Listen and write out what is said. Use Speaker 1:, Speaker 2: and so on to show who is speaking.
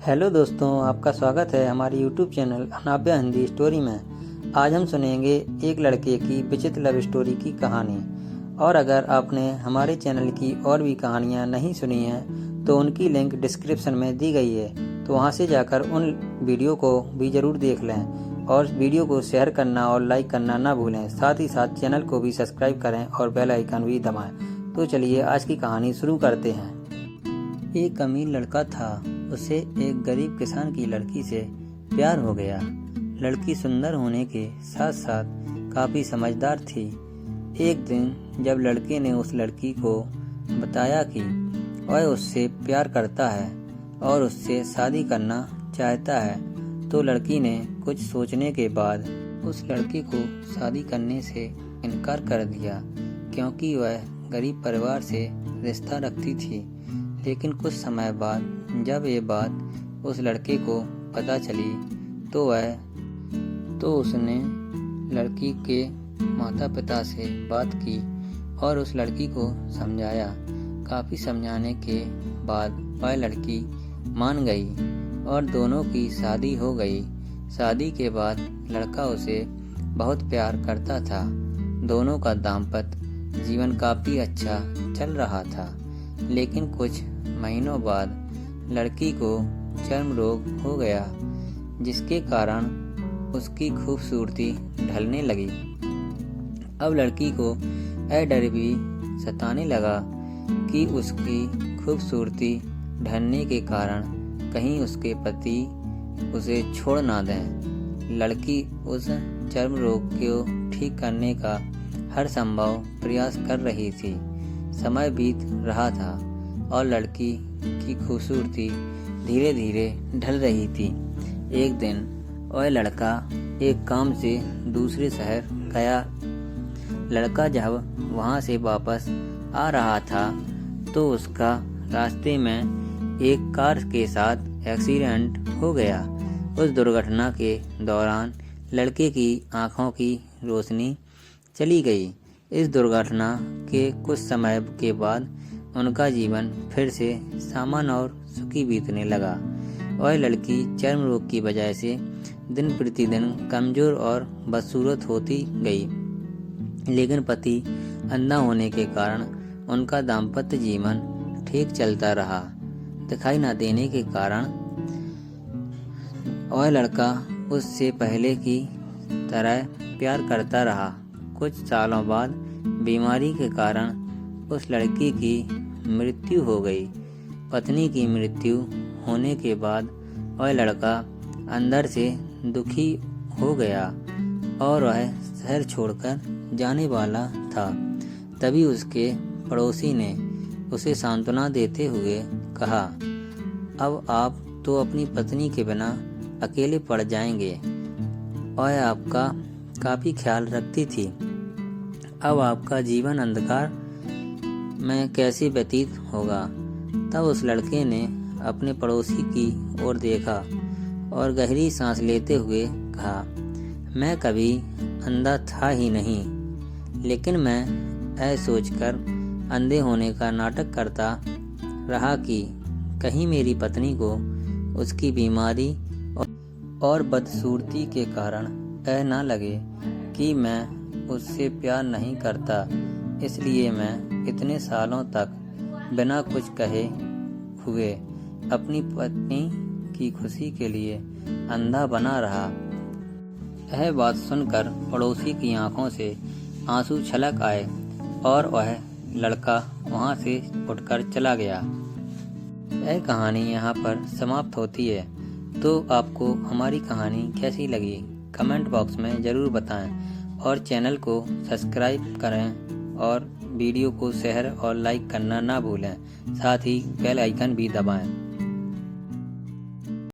Speaker 1: Hello दोस्तों, आपका स्वागत है हमारे यूट्यूब चैनल अनाब्या हिंदी स्टोरी में। आज हम सुनेंगे एक लड़के की विचित्र लव स्टोरी की कहानी। और अगर आपने हमारे चैनल की और भी कहानियां नहीं सुनी हैं तो उनकी लिंक डिस्क्रिप्शन में दी गई है, तो वहां से जाकर उन वीडियो को भी ज़रूर देख लें। और वीडियो को शेयर करना और लाइक करना ना भूलें। साथ ही साथ चैनल को भी सब्सक्राइब करें और बेल आइकन भी दबाएँ। तो चलिए आज की कहानी शुरू करते हैं। एक अमीर लड़का था, उसे एक गरीब किसान की लड़की से प्यार हो गया। लड़की सुंदर होने के साथ साथ काफ़ी समझदार थी। एक दिन जब लड़के ने उस लड़की को बताया कि वह उससे प्यार करता है और उससे शादी करना चाहता है, तो लड़की ने कुछ सोचने के बाद उस लड़के को शादी करने से इनकार कर दिया, क्योंकि वह गरीब परिवार से रिश्ता रखती थी। लेकिन कुछ समय बाद जब ये बात उस लड़के को पता चली तो उसने लड़की के माता पिता से बात की और उस लड़की को समझाया। काफ़ी समझाने के बाद वह लड़की मान गई और दोनों की शादी हो गई। शादी के बाद लड़का उसे बहुत प्यार करता था। दोनों का दाम्पत्य जीवन काफ़ी अच्छा चल रहा था। लेकिन कुछ महीनों बाद लड़की को चर्म रोग हो गया, जिसके कारण उसकी खूबसूरती ढलने लगी। अब लड़की को यह डर भी सताने लगा कि उसकी खूबसूरती ढलने के कारण कहीं उसके पति उसे छोड़ ना दें। लड़की उस चर्म रोग को ठीक करने का हर संभव प्रयास कर रही थी। समय बीत रहा था और लड़की की खूबसूरती धीरे धीरे ढल रही थी। एक दिन वह लड़का एक काम से दूसरे शहर गया। लड़का जब वहां से वापस आ रहा था तो उसका रास्ते में एक कार के साथ एक्सीडेंट हो गया। उस दुर्घटना के दौरान लड़के की आंखों की रोशनी चली गई। इस दुर्घटना के कुछ समय के बाद उनका जीवन फिर से सामान्य और सुखी बीतने लगा। वह लड़की चर्म रोग की वजह से दिन प्रतिदिन कमजोर और बदसूरत होती गई। लेकिन पति अंधा होने के कारण उनका दाम्पत्य जीवन ठीक चलता रहा। दिखाई न देने के कारण वह लड़का उससे पहले की तरह प्यार करता रहा। कुछ सालों बाद बीमारी के कारण उस लड़की की मृत्यु हो गई। पत्नी की मृत्यु होने के बाद वह लड़का अंदर से दुखी हो गया और वह शहर छोड़कर जाने वाला था। तभी उसके पड़ोसी ने उसे सांत्वना देते हुए कहा, अब आप तो अपनी पत्नी के बिना अकेले पड़ जाएंगे। वह आपका काफ़ी ख्याल रखती थी। अब आपका जीवन अंधकार में कैसे व्यतीत होगा। तब उस लड़के ने अपने पड़ोसी की ओर देखा और गहरी सांस लेते हुए कहा, मैं कभी अंधा था ही नहीं, लेकिन मैं यह सोचकर अंधे होने का नाटक करता रहा कि कहीं मेरी पत्नी को उसकी बीमारी और बदसूरती के कारण यह ना लगे कि मैं उससे प्यार नहीं करता। इसलिए मैं इतने सालों तक बिना कुछ कहे हुए अपनी पत्नी की खुशी के लिए अंधा बना रहा। यह बात सुनकर पड़ोसी की आंखों से आंसू छलक आए और वह लड़का वहां से उठकर चला गया। यह कहानी यहाँ पर समाप्त होती है। तो आपको हमारी कहानी कैसी लगी कमेंट बॉक्स में ज़रूर बताएं और चैनल को सब्सक्राइब करें और वीडियो को शेयर और लाइक करना ना भूलें। साथ ही बेल आइकन भी दबाएं।